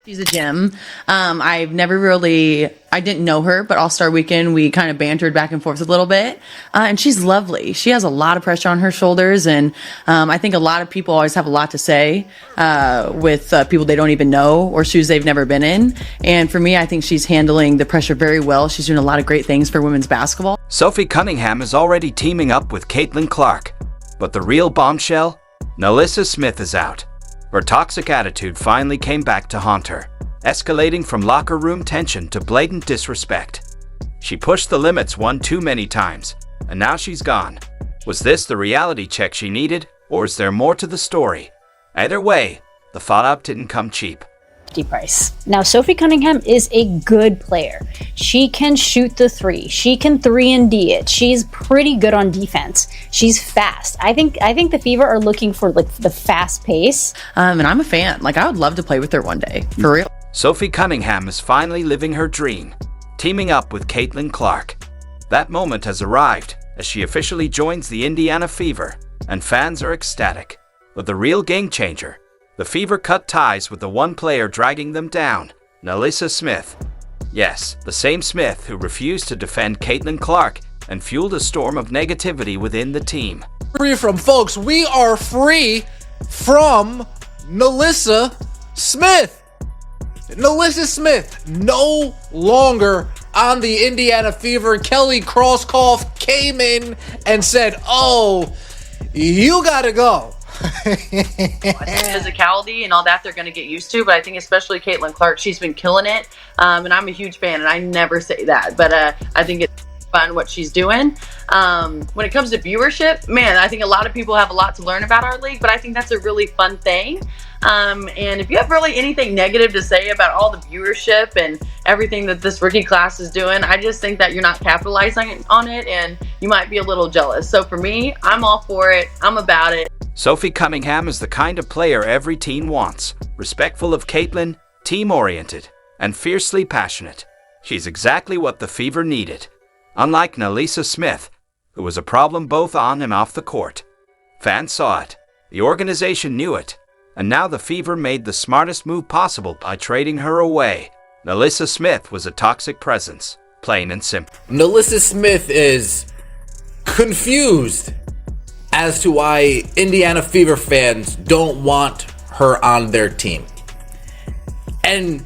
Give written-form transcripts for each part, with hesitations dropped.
She's a gem. I didn't know her, but All-Star Weekend, we kind of bantered back and forth a little bit. And she's lovely. She has a lot of pressure on her shoulders. And I think a lot of people always have a lot to say with people they don't even know or shoes they've never been in. And for me, I think she's handling the pressure very well. She's doing a lot of great things for women's basketball. Sophie Cunningham is already teaming up with Caitlin Clark. But the real bombshell? Nalyssa Smith is out. Her toxic attitude finally came back to haunt her, escalating from locker room tension to blatant disrespect. She pushed the limits one too many times, and now she's gone. Was this the reality check she needed, or is there more to the story? Either way, the fallout didn't come cheap. Price. Now, Sophie Cunningham is a good player. She can shoot the three. She can 3-and-D it. She's pretty good on defense. She's fast. I think the Fever are looking for like the fast pace. And I'm a fan. Like, I would love to play with her one day, for real. Sophie Cunningham is finally living her dream, teaming up with Caitlin Clark. That moment has arrived as she officially joins the Indiana Fever, and fans are ecstatic. But the real game changer, the Fever cut ties with the one player dragging them down, Nalyssa Smith. Yes, the same Smith who refused to defend Caitlin Clark and fueled a storm of negativity within the team. Free from folks, we are free from Nalyssa Smith. Nalyssa Smith no longer on the Indiana Fever. Kelly Krauskopf came in and said, "Oh, you gotta go." I think physicality and all that they're going to get used to, but I think especially Caitlin Clark, she's been killing it, and I'm a huge fan, and I never say that, but I think it's fun what she's doing. When it comes to viewership, man, I think a lot of people have a lot to learn about our league, but I think that's a really fun thing. And if you have really anything negative to say about all the viewership and everything that this rookie class is doing, I just think that you're not capitalizing on it, and you might be a little jealous. So for me, I'm all for it. I'm about it. Sophie Cunningham is the kind of player every teen wants, respectful of Caitlin, team-oriented, and fiercely passionate. She's exactly what the Fever needed. Unlike Nalyssa Smith, who was a problem both on and off the court. Fans saw it, the organization knew it, and now the Fever made the smartest move possible by trading her away. Nalyssa Smith was a toxic presence, plain and simple. Nalyssa Smith is confused as to why Indiana Fever fans don't want her on their team. And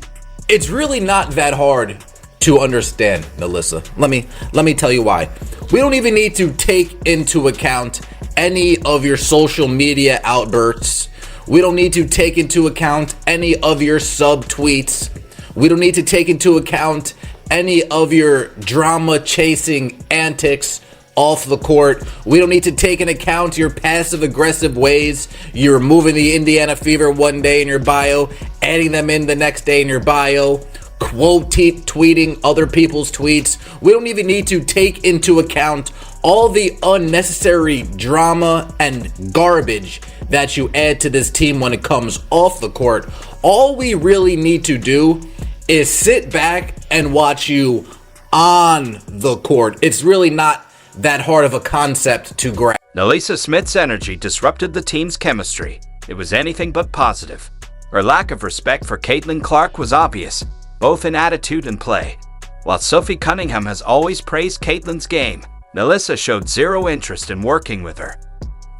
it's really not that hard to understand, Nalyssa. Let me tell you why. We don't even need to take into account any of your social media outbursts. We don't need to take into account any of your subtweets. We don't need to take into account any of your drama chasing antics off the court. We don't need to take into account your passive aggressive ways. You're moving the Indiana Fever one day in your bio, adding them in the next day in your bio, tweeting other people's tweets. We don't even need to take into account all the unnecessary drama and garbage that you add to this team when it comes off the court. All we really need to do is sit back and watch you on the court. It's really not that hard of a concept to grasp. Nalyssa Smith's energy disrupted the team's chemistry. It was anything but positive. Her lack of respect for Caitlin Clark was obvious, both in attitude and play. While Sophie Cunningham has always praised Caitlin's game, Nalyssa showed zero interest in working with her.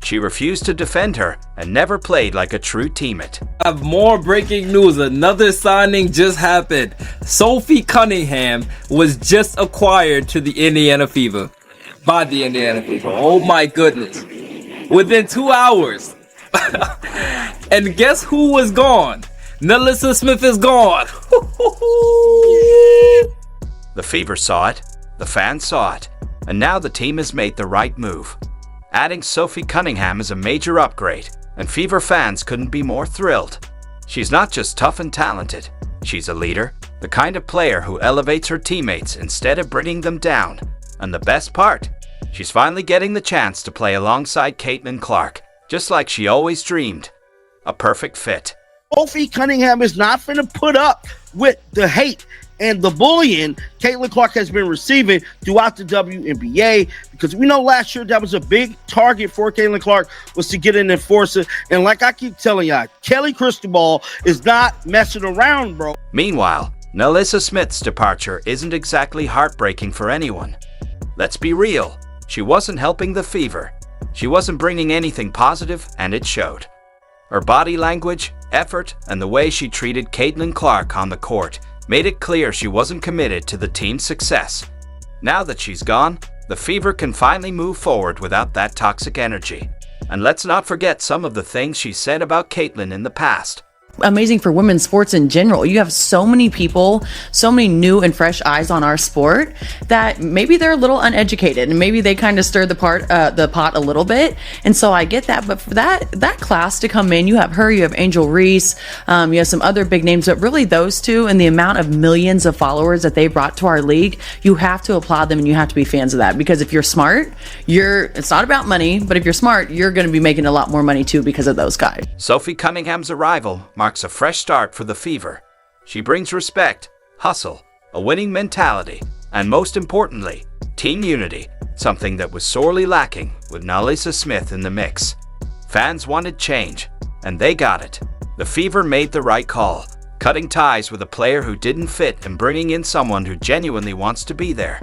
She refused to defend her and never played like a true teammate. I have more breaking news. Another signing just happened. Sophie Cunningham was just acquired to the Indiana Fever. By the Indiana Fever. Oh my goodness. Within 2 hours. And guess who was gone? Nalyssa Smith is gone. The Fever saw it, the fans saw it, and now the team has made the right move. Adding Sophie Cunningham is a major upgrade, and Fever fans couldn't be more thrilled. She's not just tough and talented, she's a leader, the kind of player who elevates her teammates instead of bringing them down. And the best part, she's finally getting the chance to play alongside Caitlin Clark, just like she always dreamed. A perfect fit. Sophie Cunningham is not going to put up with the hate and the bullying Caitlin Clark has been receiving throughout the WNBA, because we know last year that was a big target for Caitlin Clark, was to get an enforcer. And like I keep telling y'all, Kelly Cristobal is not messing around, bro. Meanwhile, Nalyssa Smith's departure isn't exactly heartbreaking for anyone. Let's be real, she wasn't helping the Fever. She wasn't bringing anything positive, and it showed. Her body language, effort, and the way she treated Caitlin Clark on the court made it clear she wasn't committed to the team's success. Now that she's gone, the Fever can finally move forward without that toxic energy. And let's not forget some of the things she said about Caitlin in the past. Amazing for women's sports in general. You have so many people, so many new and fresh eyes on our sport that maybe they're a little uneducated and maybe they kind of stir the pot a little bit. And so I get that. But for that class to come in, you have her, you have Angel Reese, you have some other big names, but really those two and the amount of millions of followers that they brought to our league, you have to applaud them and you have to be fans of that. Because if you're smart, it's not about money, but if you're smart, you're going to be making a lot more money too because of those guys. Sophie Cunningham's arrival marks a fresh start for the Fever. She brings respect, hustle, a winning mentality, and most importantly, team unity, something that was sorely lacking with Nalyssa Smith in the mix. Fans wanted change, and they got it. The Fever made the right call, cutting ties with a player who didn't fit and bringing in someone who genuinely wants to be there.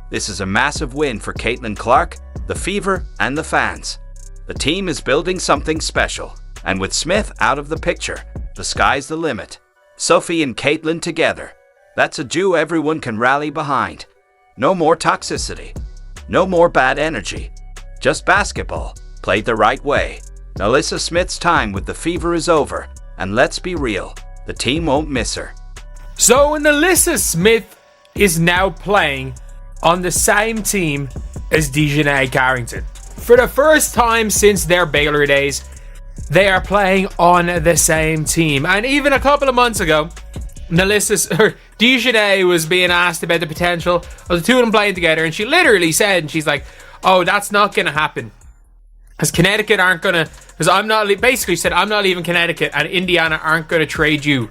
This is a massive win for Caitlin Clark, the Fever, and the fans. The team is building something special, and with Smith out of the picture, the sky's the limit. Sophie and Caitlin together. That's a duo everyone can rally behind. No more toxicity. No more bad energy. Just basketball, played the right way. Nalyssa Smith's time with the Fever is over, and let's be real, the team won't miss her. So Nalyssa Smith is now playing on the same team as Dejanay Carrington. For the first time since their Baylor days, they are playing on the same team. And even a couple of months ago, Dejanay was being asked about the potential of the two of them playing together, and she literally said, and she's like, oh, that's not going to happen. Because Connecticut aren't going to, because I'm not leaving Connecticut, and Indiana aren't going to trade you.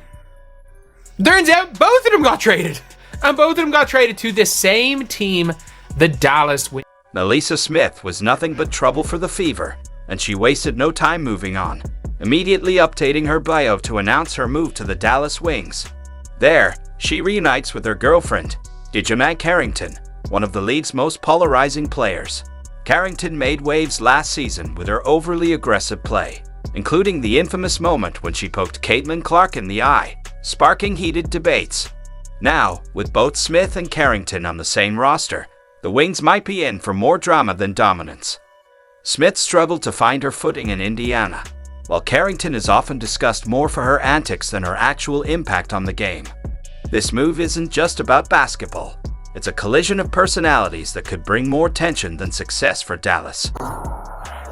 Turns out both of them got traded. And both of them got traded to the same team, the Dallas Wings. Nalyssa Smith was nothing but trouble for the Fever, and she wasted no time moving on, immediately updating her bio to announce her move to the Dallas Wings. There, she reunites with her girlfriend, Dejanay Carrington, one of the league's most polarizing players. Carrington made waves last season with her overly aggressive play, including the infamous moment when she poked Caitlin Clark in the eye, sparking heated debates. Now, with both Smith and Carrington on the same roster, the Wings might be in for more drama than dominance. Smith struggled to find her footing in Indiana, while Carrington is often discussed more for her antics than her actual impact on the game. This move isn't just about basketball. It's a collision of personalities that could bring more tension than success for Dallas.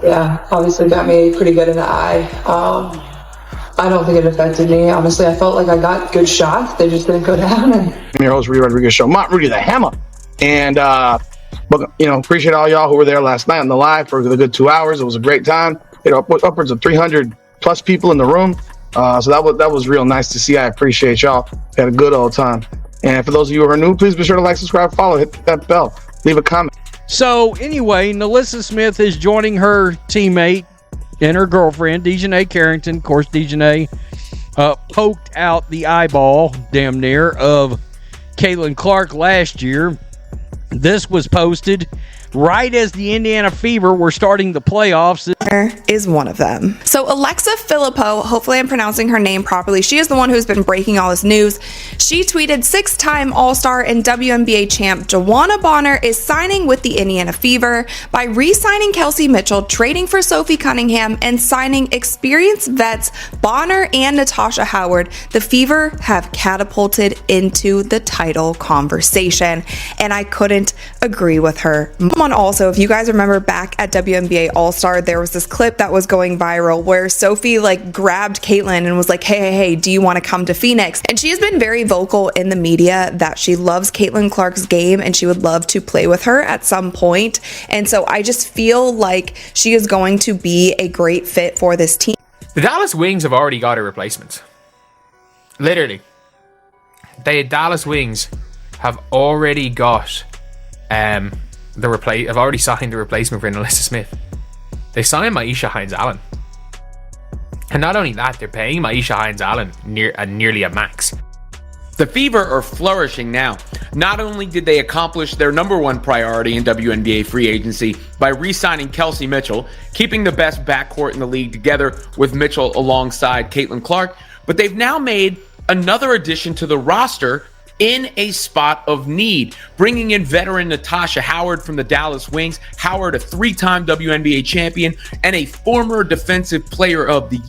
Yeah, obviously got me pretty good in the eye. I don't think it affected me. Honestly, I felt like I got good shots. They just didn't go down. I'm your host, Rudy Rodriguez Show. Rudy the Hammer. And, appreciate all y'all who were there last night on the live for the good 2 hours. It was a great time. Upwards of 300 plus people in the room. So that was real nice to see. I appreciate y'all. Had a good old time. And for those of you who are new, please be sure to like, subscribe, follow, hit that bell, leave a comment. So anyway, Nalyssa Smith is joining her teammate and her girlfriend, Dejanay Carrington. Of course, Dejanay poked out the eyeball, damn near, of Caitlin Clark last year. This was posted right as the Indiana Fever were starting the playoffs. Is one of them. So Alexa Filippo, hopefully I'm pronouncing her name properly, she is the one who's been breaking all this news. She tweeted, 6-time All-Star and WNBA champ DeWanna Bonner is signing with the Indiana Fever by re-signing Kelsey Mitchell, trading for Sophie Cunningham, and signing experienced vets Bonner and Natasha Howard. The Fever have catapulted into the title conversation, and I couldn't agree with her. Also, if you guys remember back at WNBA All-Star, there was this clip that was going viral where Sophie grabbed Caitlin and was like, hey, do you want to come to Phoenix? And she has been very vocal in the media that she loves Caitlin Clark's game and she would love to play with her at some point. And so I just feel like she is going to be a great fit for this team. The Dallas Wings have already got a replacement. Literally. the Dallas Wings have already got have already signed the replacement for Nalyssa Smith. They signed Maisha Hines-Allen. And not only that, they're paying Maisha Hines-Allen nearly a max. The Fever are flourishing now. Not only did they accomplish their number one priority in WNBA free agency by re-signing Kelsey Mitchell, keeping the best backcourt in the league together with Mitchell alongside Caitlin Clark, but they've now made another addition to the roster in a spot of need, bringing in veteran Natasha Howard from the Dallas Wings. Howard, a 3-time WNBA champion and a former Defensive Player of the